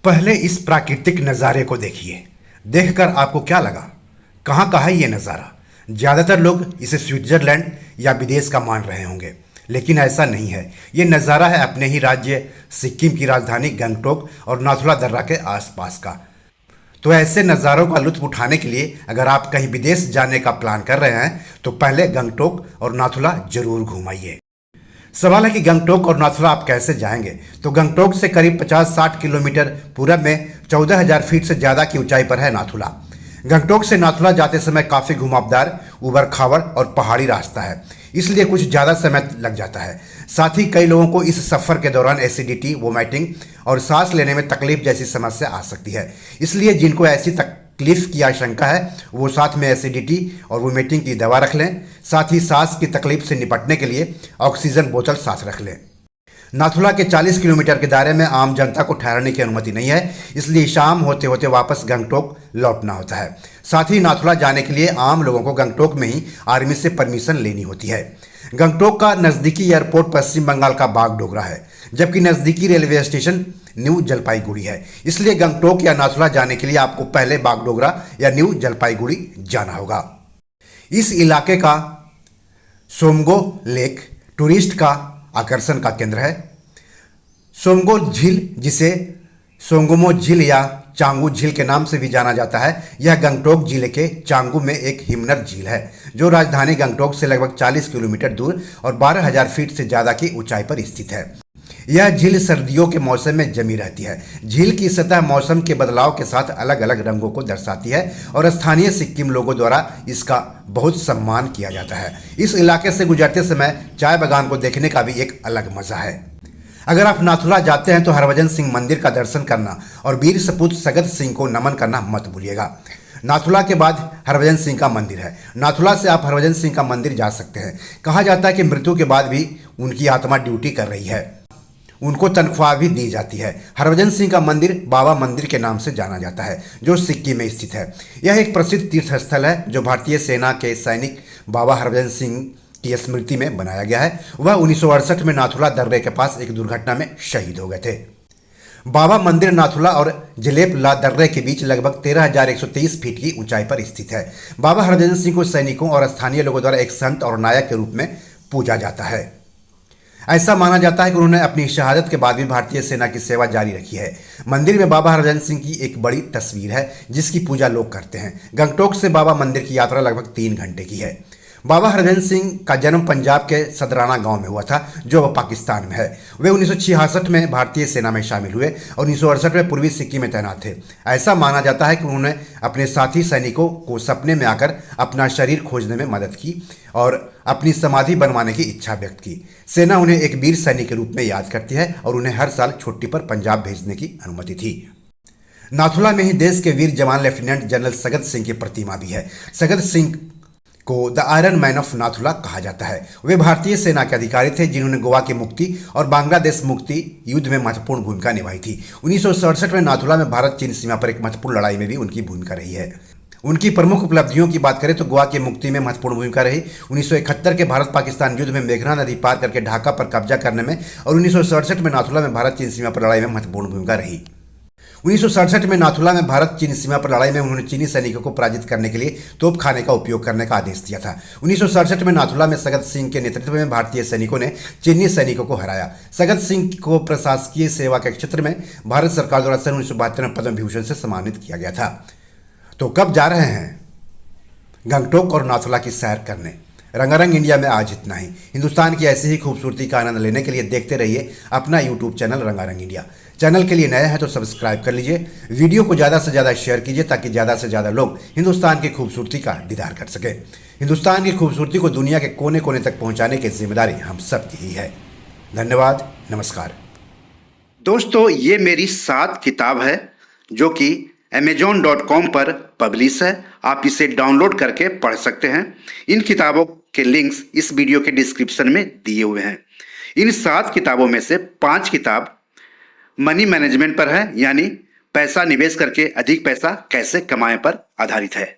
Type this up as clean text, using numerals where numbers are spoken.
पहले इस प्राकृतिक नज़ारे को देखिए। देखकर आपको क्या लगा? कहाँ का है ये नज़ारा? ज़्यादातर लोग इसे स्विट्ज़रलैंड या विदेश का मान रहे होंगे, लेकिन ऐसा नहीं है। ये नज़ारा है अपने ही राज्य सिक्किम की राजधानी गंगटोक और नाथुला दर्रा के आसपास का। तो ऐसे नज़ारों का लुत्फ उठाने के लिए अगर आप कहीं विदेश जाने का प्लान कर रहे हैं तो पहले गंगटोक और नाथुला जरूर घूमाइए। सवाल है कि गंगटोक और नाथुला आप कैसे जाएंगे? तो गंगटोक से करीब 50-60 किलोमीटर पूरब में 14,000 फीट से ज़्यादा की ऊंचाई पर है नाथुला। गंगटोक से नाथुला जाते समय काफ़ी घुमावदार, उबड़ खाबड़ और पहाड़ी रास्ता है, इसलिए कुछ ज़्यादा समय लग जाता है। साथ ही कई लोगों को इस सफ़र के दौरान एसिडिटी, वोमिटिंग और सांस लेने में तकलीफ जैसी समस्या आ सकती है। इसलिए जिनको ऐसी तकलीफ की आशंका है वो साथ में एसिडिटी और वोमिटिंग की दवा रख लें। साथ ही सांस की तकलीफ से निपटने के लिए ऑक्सीजन बोतल साथ रख लें। नाथुला के 40 किलोमीटर के दायरे में आम जनता को ठहरने की अनुमति नहीं है, इसलिए शाम होते होते वापस गंगटोक लौटना होता है। साथ ही नाथुला जाने के लिए आम लोगों को गंगटोक में ही आर्मी से परमिशन लेनी होती है। गंगटोक का नज़दीकी एयरपोर्ट पश्चिम बंगाल का बागडोगरा है, जबकि नज़दीकी रेलवे स्टेशन न्यू जलपाईगुड़ी है। इसलिए गंगटोक या नाथुला जाने के लिए आपको पहले बागडोगरा या न्यू जलपाईगुड़ी जाना होगा। इस इलाके का सोमगो लेक टूरिस्ट का आकर्षण का केंद्र है। सोमगो झील, जिसे सोंगमो झील या चांगू झील के नाम से भी जाना जाता है, यह गंगटोक जिले के चांगू में एक हिमनद झील है जो राजधानी गंगटोक से लगभग 40 किलोमीटर दूर और 12,000 फीट से ज़्यादा की ऊंचाई पर स्थित है। यह झील सर्दियों के मौसम में जमी रहती है। झील की सतह मौसम के बदलाव के साथ अलग अलग रंगों को दर्शाती है और स्थानीय सिक्किम लोगों द्वारा इसका बहुत सम्मान किया जाता है। इस इलाके से गुजरते समय चाय बागान को देखने का भी एक अलग मजा है। अगर आप नाथुला जाते हैं तो हरभजन सिंह मंदिर का दर्शन करना और वीर सपूत सगत सिंह को नमन करना मत भूलिएगा। नाथुला के बाद हरभजन सिंह का मंदिर है। नाथुला से आप हरभजन सिंह का मंदिर जा सकते हैं। कहा जाता है कि मृत्यु के बाद भी उनकी आत्मा ड्यूटी कर रही है, उनको तनख्वाह भी दी जाती है। हरभजन सिंह का मंदिर बाबा मंदिर के नाम से जाना जाता है, जो सिक्किम में स्थित है। यह एक प्रसिद्ध तीर्थ स्थल है जो भारतीय सेना के सैनिक बाबा हरभजन सिंह की स्मृति में बनाया गया है। वह 1968 में नाथुला दर्रे के पास एक दुर्घटना में शहीद हो गए थे। बाबा मंदिर नाथुला और जलेपला दर्रे के बीच लगभग 13,123 फीट की ऊंचाई पर स्थित है। बाबा हरभजन सिंह को सैनिकों और स्थानीय लोगों द्वारा एक संत और नायक के रूप में पूजा जाता है। ऐसा माना जाता है कि उन्होंने अपनी शहादत के बाद भी भारतीय सेना की सेवा जारी रखी है। मंदिर में बाबा हरभजन सिंह की एक बड़ी तस्वीर है जिसकी पूजा लोग करते हैं। गंगटोक से बाबा मंदिर की यात्रा लगभग 3 घंटे की है। बाबा हरभजन सिंह का जन्म पंजाब के सदराना गांव में हुआ था, जो अब पाकिस्तान में है। वे 1966 में भारतीय सेना में शामिल हुए और 1968 में पूर्वी सिक्किम में तैनात थे। ऐसा माना जाता है कि उन्होंने अपने साथी सैनिकों को सपने में आकर अपना शरीर खोजने में मदद की और अपनी समाधि बनवाने की इच्छा व्यक्त की। सेना उन्हें एक वीर सैनिक के रूप में याद करती है और उन्हें हर साल छुट्टी पर पंजाब भेजने की अनुमति थी। नाथुला में ही देश के वीर जवान लेफ्टिनेंट जनरल सगत सिंह की प्रतिमा भी है। सगत सिंह को the iron man of Nathula कहा जाता है। वे भारतीय सेना के अधिकारी थे जिन्होंने गोवा की मुक्ति और बांग्लादेश मुक्ति युद्ध में महत्वपूर्ण भूमिका निभाई थी। 1967 में नाथुला में भारत चीन सीमा पर एक महत्वपूर्ण लड़ाई में भी उनकी भूमिका रही है। उनकी प्रमुख उपलब्धियों की बात करें तो गोवा की मुक्ति में महत्वपूर्ण भूमिका रही। 1971 के भारत पाकिस्तान युद्ध में मेघना नदी पार करके ढाका पर कब्जा करने में और 1967 में नाथुला में भारत चीन सीमा पर लड़ाई में महत्वपूर्ण भूमिका रही। 1967 में नाथुला में भारत चीन सीमा पर लड़ाई में उन्होंने चीनी सैनिकों को पराजित करने के लिए तोपखाने का उपयोग करने का आदेश दिया था। 1967 में नाथुला में सगत सिंह के नेतृत्व में भारतीय सैनिकों ने चीनी सैनिकों को हराया। सगत सिंह को प्रशासकीय सेवा के क्षेत्र में भारत सरकार द्वारा सन 1972 में पद्म विभूषण से सम्मानित किया गया था। तो कब जा रहे हैं गंगटोक और नाथुला की सैर करने? रंगारंग इंडिया में आज इतना ही। हिंदुस्तान की ऐसी ही खूबसूरती का आनंद लेने के लिए देखते रहिए अपना यूट्यूब चैनल रंगारंग इंडिया। चैनल के लिए नए हैं तो सब्सक्राइब कर लीजिए। वीडियो को ज़्यादा से ज़्यादा शेयर कीजिए ताकि ज़्यादा से ज़्यादा लोग हिंदुस्तान की खूबसूरती का दीदार कर सकें। हिंदुस्तान की खूबसूरती को दुनिया के कोने कोने तक पहुँचाने की जिम्मेदारी हम सब की ही है। धन्यवाद, नमस्कार। दोस्तों, ये मेरी 7 किताब है जो कि Amazon.com पर पब्लिश है। आप इसे डाउनलोड करके पढ़ सकते हैं। इन किताबों के लिंक्स इस वीडियो के डिस्क्रिप्शन में दिए हुए हैं। इन 7 किताबों में से 5 किताब मनी मैनेजमेंट पर है, यानी पैसा निवेश करके अधिक पैसा कैसे कमाएं पर आधारित है।